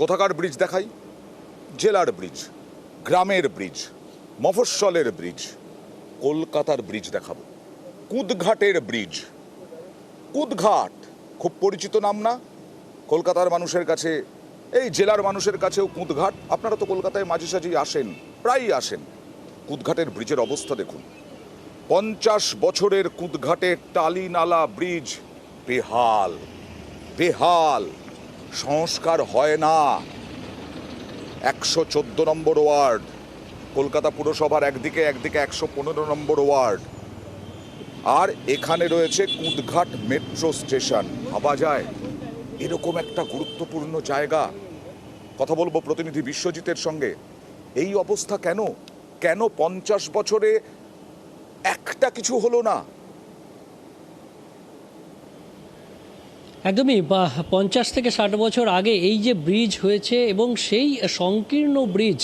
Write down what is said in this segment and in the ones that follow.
কোথাকার ব্রিজ দেখাই? জেলার ব্রিজ, গ্রামের ব্রিজ, মফস্বলের ব্রিজ, কলকাতার ব্রিজ দেখাবো। কুদঘাটের ব্রিজ। কুদঘাট খুব পরিচিত নাম না কলকাতার মানুষের কাছে, এই জেলার মানুষের কাছেও কুদঘাট। আপনারা তো কলকাতায় মাঝে সাঝেই আসেন, প্রায়ই আসেন। কুদঘাটের ব্রিজের অবস্থা দেখুন। 50 বছরের কুদঘাটের টালি নালা ব্রিজ বেহাল, বেহাল, সংস্কার হয় না। 114 নম্বর ওয়ার্ড, কলকাতা পুরসভার একদিকে 115 নম্বর ওয়ার্ড। আর এখানে রয়েছে কুদঘাট মেট্রো স্টেশন। ভাবা যায় এরকম একটা গুরুত্বপূর্ণ জায়গা। কথা বলবো প্রতিনিধি বিশ্বজিতের সঙ্গে। এই অবস্থা কেন? কেন 50 বছরে একটা কিছু হলো না? একদমই 50 থেকে 60 বছর আগে এই যে ব্রিজ হয়েছে এবং সেই সংকীর্ণ ব্রিজ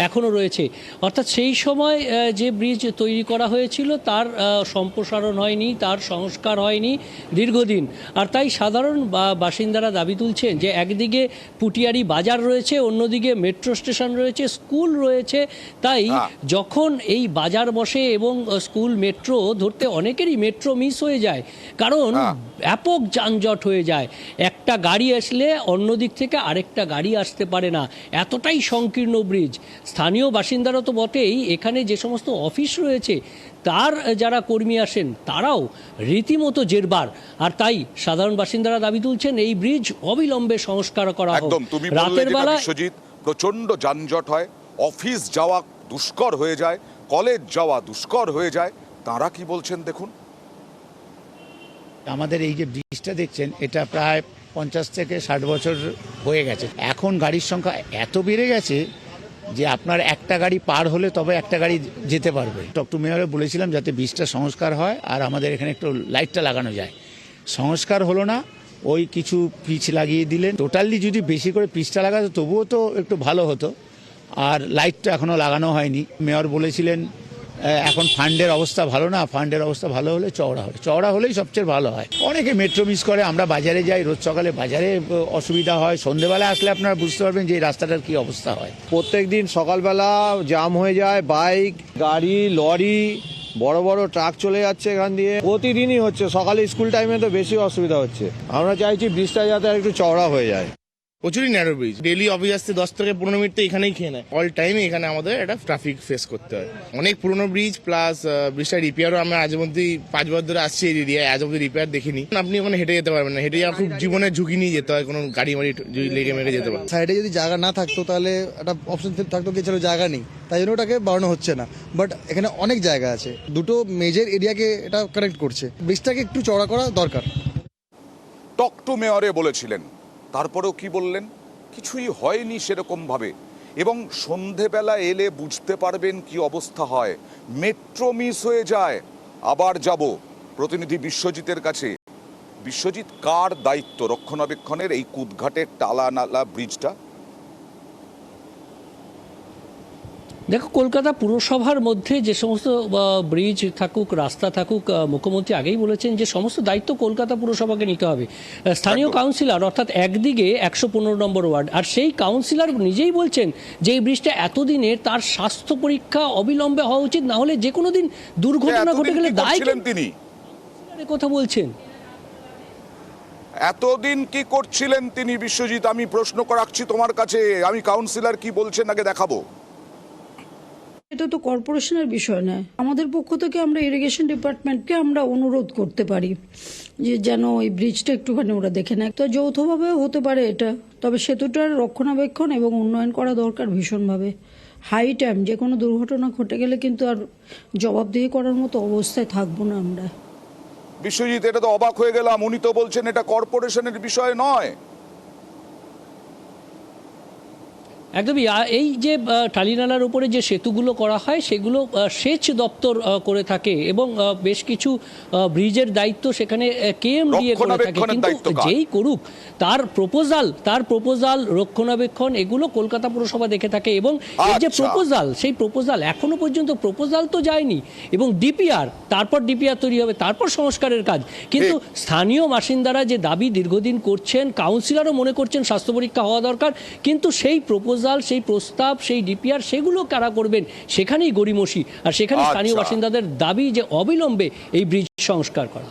এখনও রয়েছে, অর্থাৎ সেই সময় যে ব্রিজ তৈরি করা হয়েছিল তার সম্প্রসারণ হয়নি, তার সংস্কার হয়নি দীর্ঘদিন। আর তাই সাধারণ বাসিন্দারা দাবি তুলছেন যে একদিকে পুটিয়ারি বাজার রয়েছে, অন্যদিকে মেট্রো স্টেশন রয়েছে, স্কুল রয়েছে। তাই যখন এই বাজার বসে এবং স্কুল মেট্রো ধরতে অনেকেরই মেট্রো মিস হয়ে যায়, কারণ ব্যাপক যানজট হয়ে যায়। একটা গাড়ি আসলে অন্য দিক থেকে আরেকটা গাড়ি আসতে পারে না, এতটাই সংকীর্ণ ব্রিজ। স্থানীয় বাসিন্দারা তো বটেই, এখানে যে সমস্ত অফিস রয়েছে তার যারা কর্মী আসেন তারাও রীতিমতো জেরবার। আর তাই সাধারণ বাসিন্দারা দাবি তুলছেন এই ব্রিজ অবিলম্বে সংস্কার করা হোক। একদম, তুমি রাতের বেলা বিশ্বজিৎ প্রচন্ড যানজট হয়, অফিস যাওয়া দুষ্কর হয়ে যায়, কলেজ যাওয়া দুষ্কর হয়ে যায়। তারা কি বলছেন দেখুন। আমাদের এই যে ব্রিজটা দেখছেন এটা প্রায় 50 থেকে 60 বছর হয়ে গেছে। এখন গাড়ির সংখ্যা এত বেড়ে গেছে যে আপনার একটা গাড়ি পার হলে তবে একটা গাড়ি যেতে পারবে। টকটু মেয়রে বলেছিলাম যাতে ব্রিজটা সংস্কার হয় আর আমাদের এখানে একটু লাইটটা লাগানো যায়। সংস্কার হলো না, ওই কিছু পিচ লাগিয়ে দিলেন। টোটালি যদি বেশি করে পিচটা লাগাতো তবুও তো একটু ভালো হতো। আর লাইটটা এখনও লাগানো হয়নি। মেয়র বলেছিলেন এখন ফান্ডের অবস্থা ভালো না, ফান্ডের অবস্থা ভালো হলে চওড়া হয়, চওড়া হলেই সবচেয়ে ভালো হয়। অনেকে মেট্রো মিস করে, আমরা বাজারে যাই, রোজ সকালে বাজারে অসুবিধা হয়, সন্ধেবেলা আসলে আপনারা বুঝতে পারবেন যে এই রাস্তাটার কি অবস্থা হয়। প্রত্যেক দিন সকালবেলা জাম হয়ে যায়, বাইক, গাড়ি, লরি, বড় বড় ট্রাক চলে যাচ্ছে এখান দিয়ে, প্রতিদিনই হচ্ছে। সকালে স্কুল টাইমে তো বেশি অসুবিধা হচ্ছে। আমরা চাইছি ব্রিজটা যাতে একটু চওড়া হয়ে যায়। প্রচুরই ন্যারো ব্রিজ, ডেলি অফিস আসতে 10 থেকে 15 মিনিট তো এখানেই খেয়ে নেয়। অল টাইম এখানে আমাদের একটা ট্রাফিক ফেস করতে হয়। অনেক পুরোনো ব্রিজ, প্লাস ব্রিজটা রিপেয়ারও আমরা আজ অব্দি 5 বছর ধরে আসছি এই এরিয়ায়, আজ অব্দি রিপেয়ার দেখিনি। আপনি ওখানে হেঁটে যেতে পারবেন না, হেঁটে যাওয়া খুব জীবনের ঝুঁকি নিয়ে যেতে হয়, কোনো গাড়ি মাড়ি লেগে মেরে যেতে পারে। সাইডে যদি জায়গা না থাকতো তাহলে একটা অপশন থাকতো কি, ছিল জায়গা নেই, তাই জন্য ওটাকে বাড়ানো হচ্ছে না। বাট এখানে অনেক জায়গা আছে, দুটো মেজর এরিয়াকে এটা কানেক্ট করছে। ব্রিজটাকে একটু চওড়া করা দরকার। টকটু মেয়রে বলেছিলেন, তারপরেও কি বললেন? কিছুই হয়নি সেরকম ভাবে। এবং সন্ধেবেলা এলে বুঝতে পারবেন কি অবস্থা হয়। মেট্রো মিস হয়ে যায়। আবার যাব প্রতিনিধি বিশ্বজিতের কাছে। বিশ্বজিৎ, কার দায়িত্ব রক্ষণাবেক্ষণের এই কুদঘাটের টালা নালা ব্রিজটা? দেখো, কলকাতা পুরসভার মধ্যে যে সমস্ত ব্রিজ থাকুক, রাস্তা থাকুক, মুখ্যমন্ত্রী আগেই বলেছেন যে সমস্ত দায়িত্ব কলকাতা পুরসভাকে নিতে হবে। স্থানীয় কাউন্সিলর, অর্থাৎ একদিকে 115 নম্বর ওয়ার্ড, আর সেই কাউন্সিলর নিজেই বলছেন যে এই ব্রিজটা এতদিনের, তার স্বাস্থ্য পরীক্ষা অবিলম্বে হওয়া উচিত, না হলে যে কোনো দিন দুর্ঘটনা ঘটে গেলে দায় তিনি কথা বলছেন। এতদিন কি করছিলেন তিনি? বিশ্বজিৎ, আমি প্রশ্ন রাখছি তোমার কাছে। আমি কাউন্সিলর কি বলছেন আগে দেখাবো। এটা তো কর্পোরেশনের বিষয় নয়। আমাদের পক্ষ থেকে আমরা ইরিগেশন ডিপার্টমেন্টকে আমরা অনুরোধ করতে পারি যে যেন ওই ব্রিজটা একটুখানি ওরা দেখে নেয়। তো যৌথভাবে হতে পারে এটা, তবে সেতুটার রক্ষণাবেক্ষণ এবং উন্নয়ন করা দরকার ভীষণভাবে। হাই টাইম, যে কোনো দুর্ঘটনা ঘটে গেলে কিন্তু আর জবাবদিহি করার মতো অবস্থায় থাকবো না আমরা। বিশ্বজিৎ, এটা তো অবাক হয়ে গেলাম, উনি তো বলছেন এটা কর্পোরেশনের বিষয় নয়। একদমই এই যে টালিনালার উপরে যে সেতুগুলো করা হয় সেগুলো সেচ দপ্তর করে থাকে এবং বেশ কিছু ব্রিজের দায়িত্ব সেখানে কেএমডিএ করে থাকে, রক্ষণাবেক্ষণের দায়িত্ব কিন্তু কার? যেই করুক তার প্রপোজাল রক্ষণাবেক্ষণ এগুলো কলকাতা পুরসভা দেখে থাকে এবং এই যে আচ্ছা। সেই প্রপোজাল এখনো পর্যন্ত প্রপোজাল তো যায়নি এবং ডিপিআর, তারপর ডিপিআর তৈরি হবে, তারপর সংস্কারের কাজ। কিন্তু স্থানীয় বাসিন্দারা যে দাবি দীর্ঘদিন করছেন, কাউন্সিলরও মনে করছেন স্বাস্থ্য পরীক্ষা হওয়া দরকার, কিন্তু সেই প্রপোজাল, সেই প্রস্তাব, সেই ডিপিআর সেগুলো কারা করবেন, সেখানেই গড়িমসি। আর সেখানে স্থানীয় আচ্ছা। বাসিন্দাদের দাবি যে অবিলম্বে এই ব্রিজ সংস্কার করা।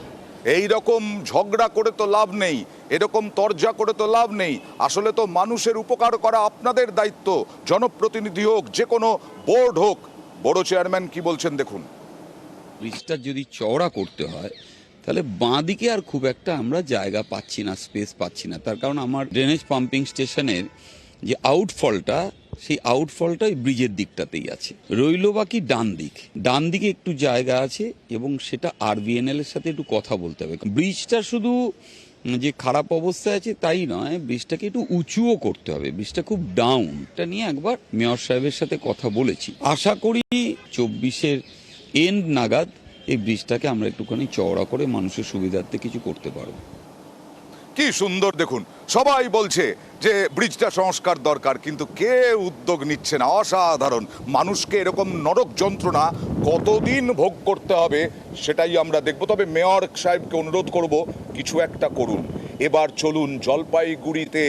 এই রকম ঝগড়া করে তো লাভ নেই, এরকম তরজা করে তো লাভ নেই। আসলে তো মানুষের উপকার করা আপনাদের দায়িত্ব, জনপ্রতিনিধি হোক, যে কোনো বোর্ড হোক। বড় চেয়ারম্যান কি বলছেন দেখুন। ব্রিজটা যদি চওড়া করতে হয় তাহলে বাঁ দিকে আর খুব একটা আমরা জায়গা পাচ্ছি না, স্পেস পাচ্ছি না। তার কারণ আমার ড্রেনেজ পাম্পিং স্টেশনের যে আউটফলটা, সেই আউটফলটা ওই ব্রিজের দিকটাতেই আছে। রইল বাকি ডান দিকে একটু জায়গা আছে এবং সেটা আরবিএনএল এর সাথে একটু কথা বলতে হবে। ব্রিজটা শুধু যে খারাপ অবস্থায় আছে তাই নয়, ব্রিজটাকে একটু উঁচুও করতে হবে। ব্রিজটা খুব ডাউন, এটা নিয়ে একবার মেয়র সাহেবের সাথে কথা বলেছি। আশা করি 24-এর এন্ড নাগাদ এই ব্রিজটাকে আমরা একটুখানি চওড়া করে মানুষের সুবিধার্থে কিছু করতে পারবো। কি সুন্দর দেখুন, সবাই বলছে যে ব্রিজটা সংস্কার দরকার, কিন্তু কে উদ্যোগ নিচ্ছে না। অসাধারণ। মানুষকে এরকম নরক যন্ত্রণা কতদিন ভোগ করতে হবে সেটাই আমরা দেখব। তবে মেয়র সাহেবকে অনুরোধ করব, কিছু একটা করুন। এবার চলুন জলপাইগুড়িতে